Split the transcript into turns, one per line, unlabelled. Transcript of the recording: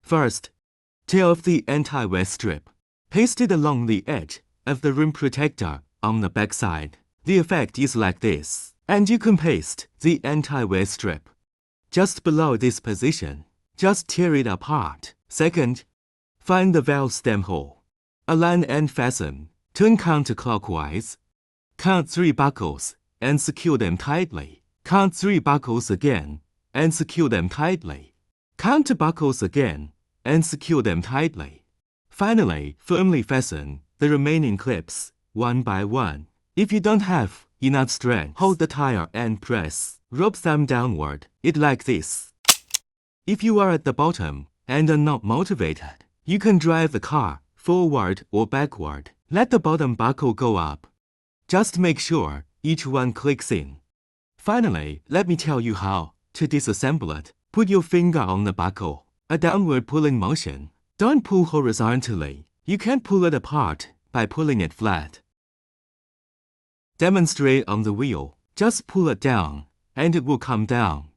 First, tear off the anti-wear strip. Paste it along the edge of the rim protector on the backside. The effect is like this. And you can paste the anti-wear strip just below this position. Just tear it apart. Second, find the valve stem hole. Align and fasten. Turn counterclockwise. Count 3 buckles and secure them tightly. Count 3 buckles again and secure them tightly. Count 2 buckles again and secure them tightly. Finally, firmly fasten the remaining clips one by one. If you don't have enough strength, hold the tire and press. Rub thumb downward, it like this. If you are at the bottom and are not motivated, you can drive the car forward or backward. Let the bottom buckle go up. Just make sure each one clicks in. Finally, let me tell you how to disassemble it. Put your finger on the buckle. A downward pulling motion. Don't pull horizontally. You can't pull it apart by pulling it flat. Demonstrate on the wheel. Just pull it down, and it will come down.